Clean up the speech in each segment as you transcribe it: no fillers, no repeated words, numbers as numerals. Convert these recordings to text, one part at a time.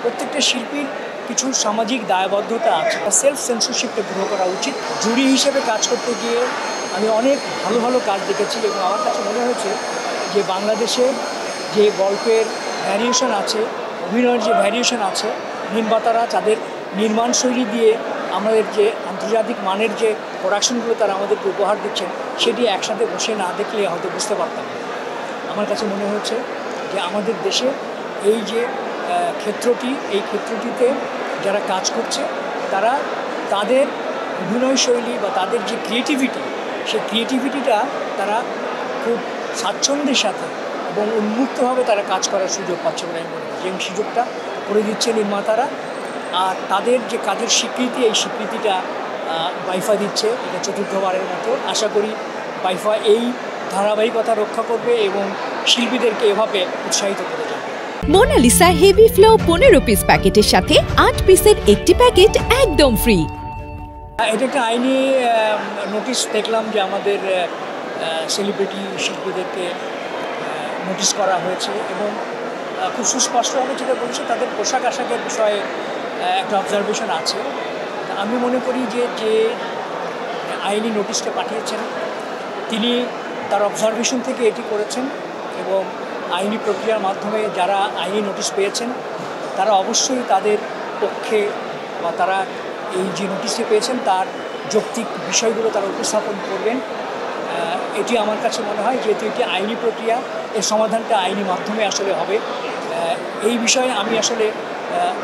প্রত্যেকটা শিল্পীর কিছু সামাজিক দায়বদ্ধতা আছে, সেলফ সেন্সরশিপটা গ্রহণ করা উচিত। জুরি হিসেবে কাজ করতে গিয়ে আমি অনেক ভালো ভালো কাজ দেখেছি এবং আমার কাছে মনে হয়েছে যে বাংলাদেশে যে গল্পের ভ্যারিয়েশন আছে, অভিনয়ের যে ভ্যারিয়েশন আছে, নির্মাতারা তাদের নির্মাণ শৈলী দিয়ে আমাদের যে আন্তর্জাতিক মানের যে প্রোডাকশনগুলো তারা আমাদেরকে উপহার দিচ্ছেন, সেটি একসাথে বসে না দেখলে হয়তো বুঝতে পারতাম না। আমার কাছে মনে হচ্ছে যে আমাদের দেশে এই যে এই ক্ষেত্রটিতে যারা কাজ করছে তারা তাদের অভিনয় শৈলী বা তাদের যে ক্রিয়েটিভিটি, সেই ক্রিয়েটিভিটিটা তারা খুব স্বাচ্ছন্দ্যের সাথে এবং উন্মুক্তভাবে তারা কাজ করার সুযোগ পাচ্ছে বলে আমি মনে করি। যে সুযোগটা করে দিচ্ছে নির্মাতারা, আর তাদের যে কাজের স্বীকৃতি, এই স্বীকৃতিটা বাইফা দিচ্ছে। এটা চতুর্থবারের মতো। আশা করি বাইফা এই ধারাবাহিকতা রক্ষা করবে এবং শিল্পীদেরকে এভাবে উৎসাহিত করে যাবে। মোনালিসা হেভি ফ্লো 15 পিস প্যাকেটের সাথে 8 পিসের একটি প্যাকেট একদম ফ্রি। এটা একটা আইনি নোটিশ দেখলাম যে আমাদের সেলিব্রিটি শিল্পীদেরকে নোটিশ করা হয়েছে এবং খুব সুস্পষ্টভাবে যেটা বলছে তাদের পোশাক আশাকের বিষয়ে একটা অবজারভেশন আছে। আমি মনে করি যে আইনি নোটিশটা পাঠিয়েছেন তিনি তার অবজারভেশন থেকে এটি করেছেন এবং আইনি প্রক্রিয়ার মাধ্যমে যারা আইনি নোটিশ পেয়েছেন তারা অবশ্যই তাদের পক্ষে বা তারা এই যে নোটিশটি পেয়েছেন তার যৌক্তিক বিষয়গুলো তারা উপস্থাপন করবেন। এটি আমার কাছে মনে হয় যেহেতু এটি আইনি প্রক্রিয়া, এর সমাধানটা আইনি মাধ্যমে আসলে হবে। এই বিষয়ে আমি আসলে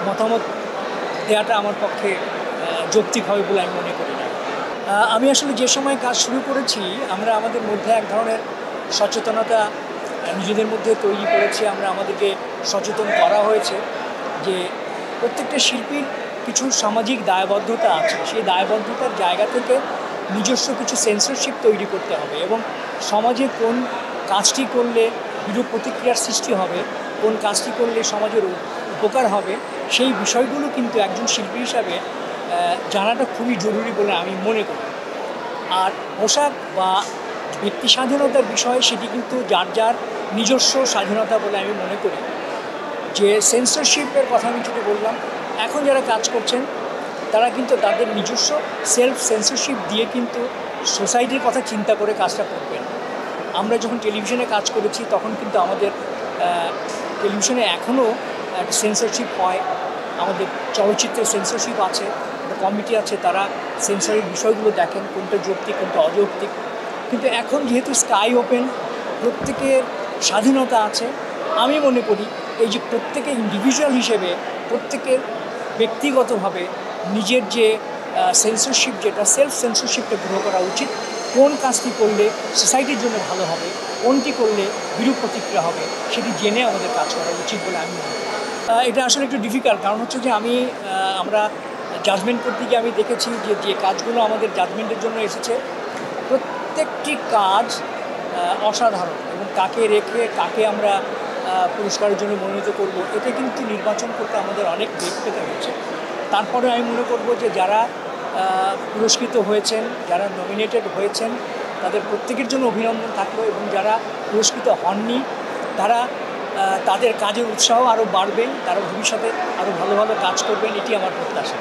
মতামত দেওয়াটা আমার পক্ষে যৌক্তিক হবে বলে আমি মনে করি না। আমি আসলে যে সময় কাজ শুরু করেছি আমরা আমাদের মধ্যে এক ধরনের সচেতনতা নিজেদের মধ্যে তৈরি করেছি। আমাদেরকে সচেতন করা হয়েছে যে প্রত্যেকটা শিল্পীর কিছু সামাজিক দায়বদ্ধতা আছে, সেই দায়বদ্ধতার জায়গা থেকে নিজস্ব কিছু সেন্সরশিপ তৈরি করতে হবে এবং সমাজে কোন কাজটি করলে বিরূপ প্রতিক্রিয়ার সৃষ্টি হবে, কোন কাজটি করলে সমাজের উপকার হবে, সেই বিষয়গুলো কিন্তু একজন শিল্পী হিসাবে জানাটা খুবই জরুরি বলে আমি মনে করি। আর পোশাক বা ব্যক্তি স্বাধীনতার বিষয়ে সেটি কিন্তু যার যার নিজস্ব স্বাধীনতা বলে আমি মনে করি। যে সেন্সরশিপের কথা আমি যেটা বললাম, এখন যারা কাজ করছেন তারা কিন্তু তাদের নিজস্ব সেলফ সেন্সরশিপ দিয়ে কিন্তু সোসাইটির কথা চিন্তা করে কাজটা করবেন। আমরা যখন টেলিভিশনে কাজ করেছি তখন কিন্তু আমাদের টেলিভিশনে এখনও একটা সেন্সরশিপ হয়, আমাদের চলচ্চিত্রের সেন্সরশিপ আছে, একটা কমিটি আছে, তারা সেন্সরের বিষয়গুলো দেখেন কোনটা যৌক্তিক কোনটা অযৌক্তিক। কিন্তু এখন যেহেতু স্কাই ওপেন, প্রত্যেকের স্বাধীনতা আছে, আমি মনে করি এই যে প্রত্যেকে ইন্ডিভিজুয়াল হিসেবে প্রত্যেকের ব্যক্তিগতভাবে নিজের যে সেন্সরশিপ, যেটা সেলফ সেন্সরশিপটা গ্রহণ করা উচিত। কোন কাজটি করলে সোসাইটির জন্য ভালো হবে, কোনটি করলে বিরূপ প্রতিক্রিয়া হবে, সেটি জেনে আমাদের কাজ করা উচিত বলে আমি মনে করি। এটা আসলে একটু ডিফিকাল্ট, কারণ হচ্ছে যে আমরা জাজমেন্ট করতে গিয়ে আমি দেখেছি যে কাজগুলো আমাদের জাজমেন্টের জন্য এসেছে প্রত্যেকটি কাজ অসাধারণ এবং কাকে রেখে কাকে আমরা পুরস্কারের জন্য মনোনীত করব, এটা কিন্তু নির্বাচন করতে আমাদের অনেক বেগ পেতে হয়েছে। তারপরে আমি মনে করব যে যারা পুরস্কৃত হয়েছেন, যারা নমিনেটেড হয়েছেন, তাদের প্রত্যেকের জন্য অভিনন্দন থাকলো এবং যারা পুরস্কৃত হননি তারা তাদের কাজের উৎসাহ আরও বাড়বে, তারা ভবিষ্যতে আরও ভালো ভালো কাজ করবেন, এটি আমার প্রত্যাশা।